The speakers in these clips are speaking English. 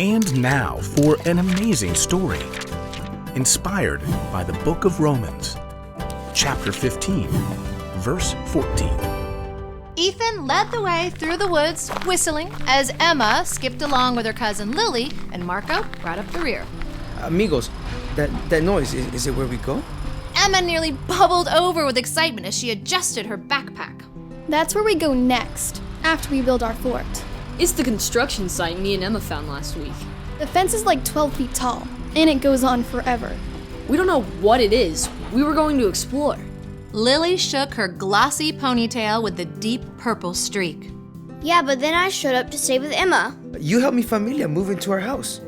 And now for an amazing story, inspired by the book of Romans, chapter 15, verse 14. Ethan led the way through the woods, whistling, as Emma skipped along with her cousin Lily, and Marco brought up the rear. Amigos, that noise, is it where we go? Emma nearly bubbled over with excitement as she adjusted her backpack. That's where we go next, after we build our fort. It's the construction site me and Emma found last week. The fence is like 12 feet tall, and it goes on forever. We don't know what it is. We were going to explore. Lily shook her glossy ponytail with the deep purple streak. Yeah, but then I showed up to stay with Emma. You helped me familia move into our house.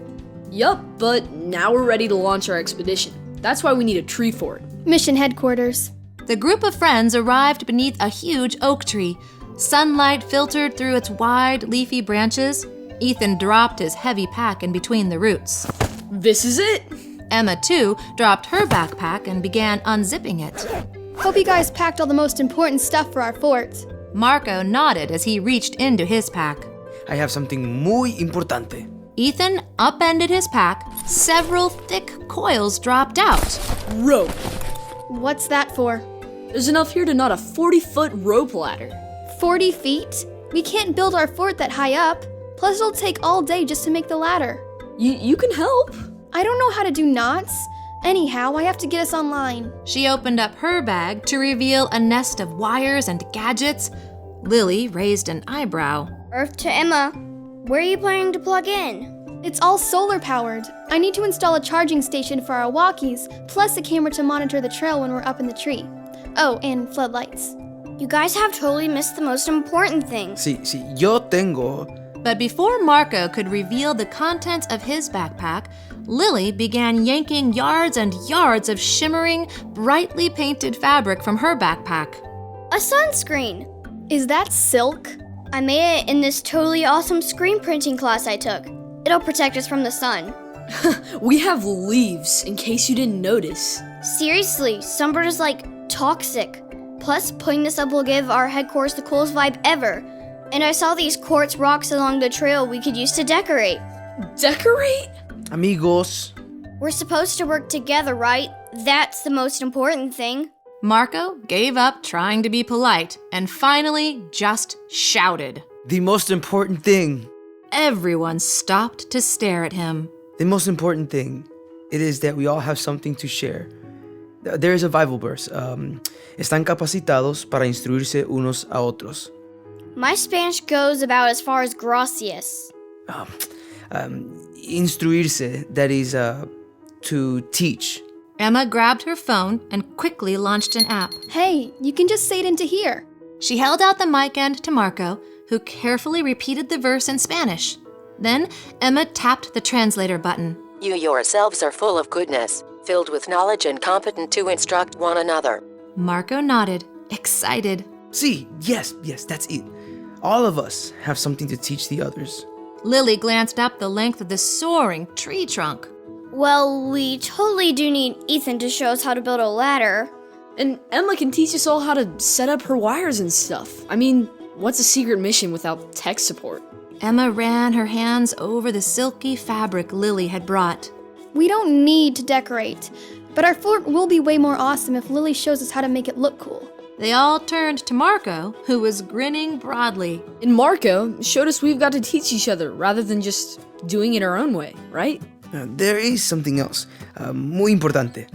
Yup, but now we're ready to launch our expedition. That's why we need a tree fort. Mission headquarters. The group of friends arrived beneath a huge oak tree. Sunlight filtered through its wide, leafy branches. Ethan dropped his heavy pack in between the roots. This is it! Emma, too, dropped her backpack and began unzipping it. Hope you guys packed all the most important stuff for our fort. Marco nodded as he reached into his pack. I have something muy importante. Ethan upended his pack. Several thick coils dropped out. Rope. What's that for? There's enough here to knot a 40-foot rope ladder. 40 feet? We can't build our fort that high up. Plus, it'll take all day just to make the ladder. You can help. I don't know how to do knots. Anyhow, I have to get us online. She opened up her bag to reveal a nest of wires and gadgets. Lily raised an eyebrow. Earth to Emma. Where are you planning to plug in? It's all solar powered. I need to install a charging station for our walkies, plus a camera to monitor the trail when we're up in the tree. Oh, and floodlights. You guys have totally missed the most important thing. Sí, yo tengo. But before Marco could reveal the contents of his backpack, Lily began yanking yards and yards of shimmering, brightly painted fabric from her backpack. A sunscreen. Is that silk? I made it in this totally awesome screen printing class I took. It'll protect us from the sun. We have leaves, in case you didn't notice. Seriously, sunburn is like toxic. Plus, putting this up will give our headquarters the coolest vibe ever. And I saw these quartz rocks along the trail we could use to decorate. Decorate? Amigos. We're supposed to work together, right? That's the most important thing. Marco gave up trying to be polite and finally just shouted. The most important thing. Everyone stopped to stare at him. The most important thing. It is that we all have something to share. There is a Bible verse. Están capacitados para instruirse unos a otros. My Spanish goes about as far as gracias. Instruirse, that is to teach. Emma grabbed her phone and quickly launched an app. Hey, you can just say it into here. She held out the mic end to Marco, who carefully repeated the verse in Spanish. Then Emma tapped the translator button. You yourselves are full of goodness, filled with knowledge and competent to instruct one another. Marco nodded, excited. Sí, yes, that's it. All of us have something to teach the others. Lily glanced up the length of the soaring tree trunk. Well, we totally do need Ethan to show us how to build a ladder. And Emma can teach us all how to set up her wires and stuff. I mean, what's a secret mission without tech support? Emma ran her hands over the silky fabric Lily had brought. We don't need to decorate, but our fort will be way more awesome if Lily shows us how to make it look cool. They all turned to Marco, who was grinning broadly. And Marco showed us we've got to teach each other rather than just doing it our own way, right? There is something else. Muy importante.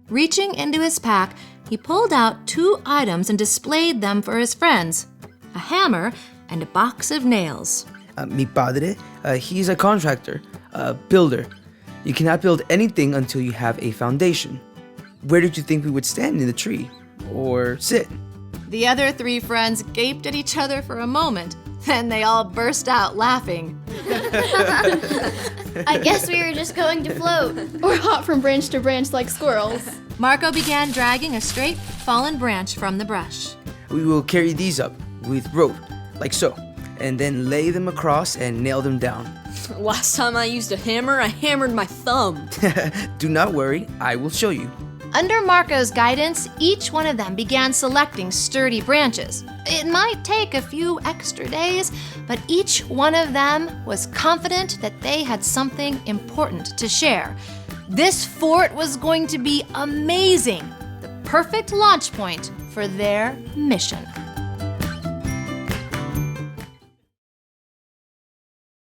Reaching into his pack, he pulled out 2 items and displayed them for his friends. A hammer and a box of nails. Mi padre, he's a contractor, a builder. You cannot build anything until you have a foundation. Where did you think we would stand in the tree? Or sit? The other 3 friends gaped at each other for a moment. Then they all burst out laughing. I guess we were just going to float. Or hop from branch to branch like squirrels. Marco began dragging a straight, fallen branch from the brush. We will carry these up with rope, like so, and then lay them across and nail them down. Last time I used a hammer, I hammered my thumb. Do not worry, I will show you. Under Marco's guidance, each one of them began selecting sturdy branches. It might take a few extra days, but each one of them was confident that they had something important to share. This fort was going to be amazing, the perfect launch point for their mission.